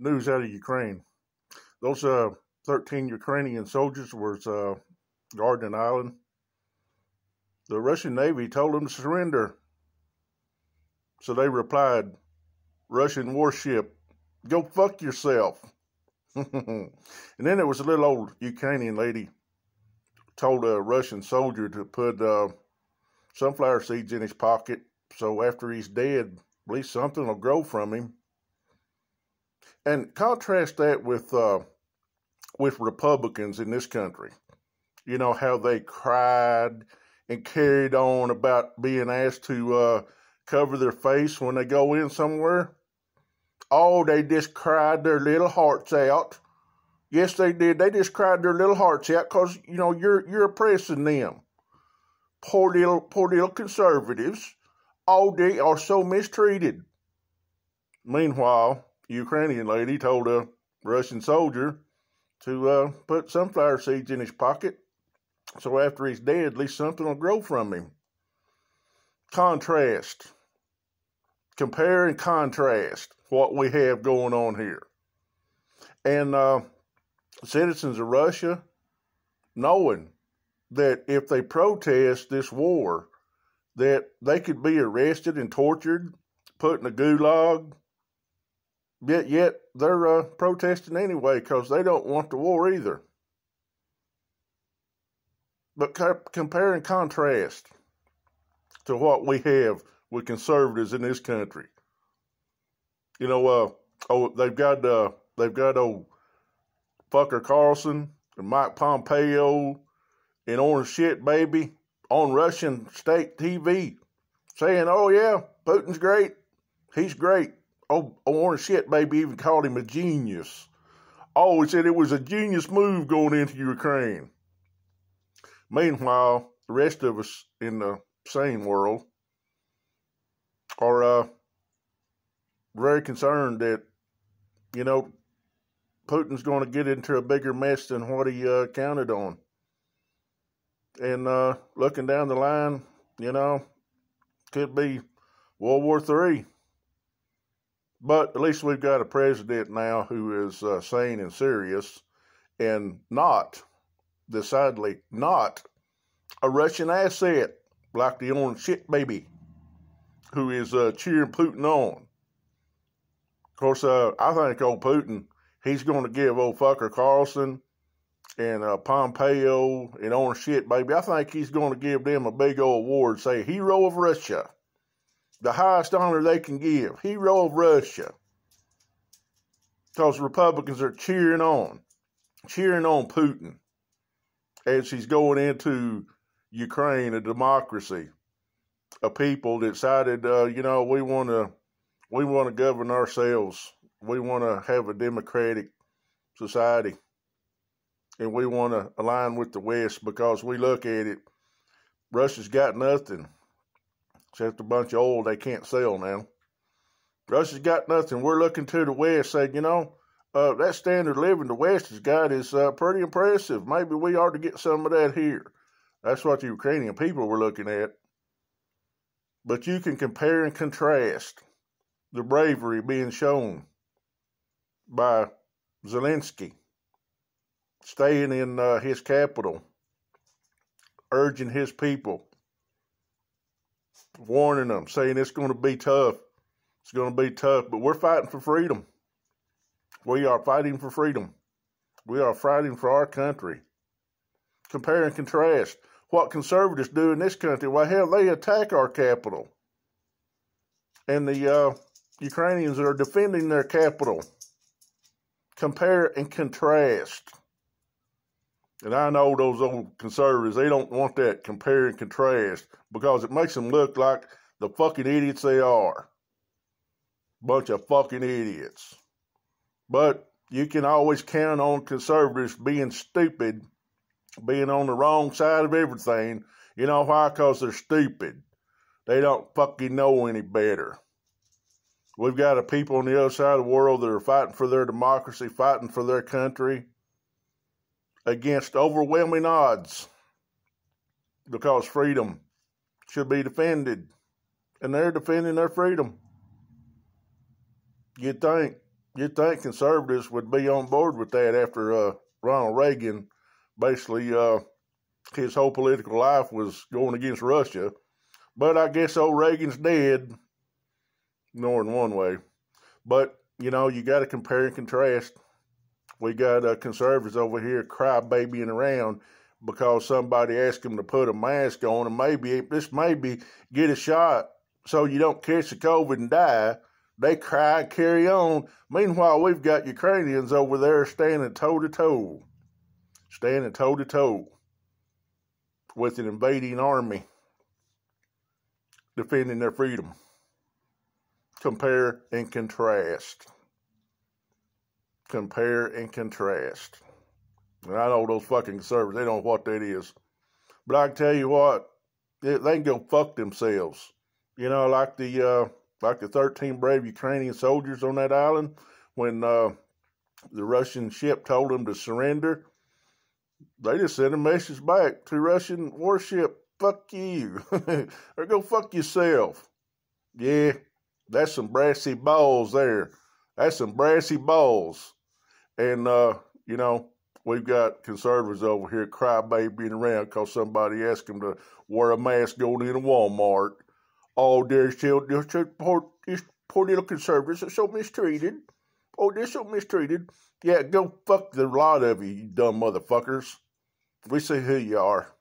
news out of Ukraine. Those 13 Ukrainian soldiers was guarding an island. The Russian Navy told them to surrender. So they replied, Russian warship, go fuck yourself. And then there was a little old Ukrainian lady told a Russian soldier to put sunflower seeds in his pocket so after he's dead, at least something will grow from him. And contrast that with Republicans in this country. You know, how they cried and carried on about being asked to cover their face when they go in somewhere. Oh, they just cried their little hearts out. Yes, they did. They just cried their little hearts out because, you know, you're oppressing them. Poor little conservatives. Oh, they are so mistreated. Meanwhile, the Ukrainian lady told a Russian soldier to put sunflower seeds in his pocket so after he's dead, at least something will grow from him. Contrast. Compare and contrast what we have going on here. And citizens of Russia, knowing that if they protest this war, that they could be arrested and tortured, put in a gulag, yet they're protesting anyway because they don't want the war either. But compare and contrast to what we have with conservatives in this country. You know, they've got old fucker Carlson and Mike Pompeo and Orange Shit Baby on Russian state TV saying, oh yeah, Putin's great. He's great. Oh, Orange Shit Baby even called him a genius. Oh, he said it was a genius move going into Ukraine. Meanwhile, the rest of us in the sane world are very concerned that, you know, Putin's going to get into a bigger mess than what he counted on. And looking down the line, you know, could be World War III. But at least we've got a president now who is sane and serious and not, decidedly not, a Russian asset like the Orange Shit Baby who is cheering Putin on. Of course, I think old Putin, he's going to give old fucker Carlson and Pompeo and Orange Shit Baby, I think he's going to give them a big old award, say Hero of Russia. The highest honor they can give, Hero of Russia. Because Republicans are cheering on Putin as he's going into Ukraine, a democracy, a people that decided, you know, we want to govern ourselves. We want to have a democratic society. And we want to align with the West because we look at it, Russia's got nothing except a bunch of oil they can't sell now. Russia's got nothing. We're looking to the West saying, you know, that standard of living the West has got is pretty impressive. Maybe we ought to get some of that here. That's what the Ukrainian people were looking at. But you can compare and contrast the bravery being shown by Zelensky, staying in his capital, urging his people, warning them, saying it's going to be tough. It's going to be tough, but we're fighting for freedom. We are fighting for freedom. We are fighting for our country. Compare and contrast what conservatives do in this country. Well, hell, they attack our capital. And the Ukrainians are defending their capital. Compare and contrast. And I know those old conservatives, they don't want that compare and contrast because it makes them look like the fucking idiots they are. Bunch of fucking idiots. But you can always count on conservatives being stupid, being on the wrong side of everything. You know why? Because they're stupid. They don't fucking know any better. We've got a people on the other side of the world that are fighting for their democracy, fighting for their country against overwhelming odds because freedom should be defended. And they're defending their freedom. You'd think you'd think conservatives would be on board with that after Ronald Reagan, basically, his whole political life was going against Russia. But I guess old Reagan's dead, more than one way. But, you got to compare and contrast. We got conservatives over here crybabying around because somebody asked them to put a mask on, and maybe get a shot so you don't catch the COVID and die. They cry and carry on. Meanwhile, we've got Ukrainians over there standing toe-to-toe with an invading army defending their freedom. Compare and contrast. Compare and contrast. And I know those fucking conservatives, they don't know what that is. But I can tell you what, they can go fuck themselves. Like the 13 brave Ukrainian soldiers on that island, when the Russian ship told them to surrender, they just sent a message back to Russian warship, fuck you, or go fuck yourself. Yeah, that's some brassy balls there. That's some brassy balls. And, we've got conservatives over here crybabying around because somebody asked them to wear a mask going into Walmart. Oh, there's poor little conservatives are so mistreated. Oh, they're so mistreated. Yeah, go fuck the lot of you dumb motherfuckers. We see who you are.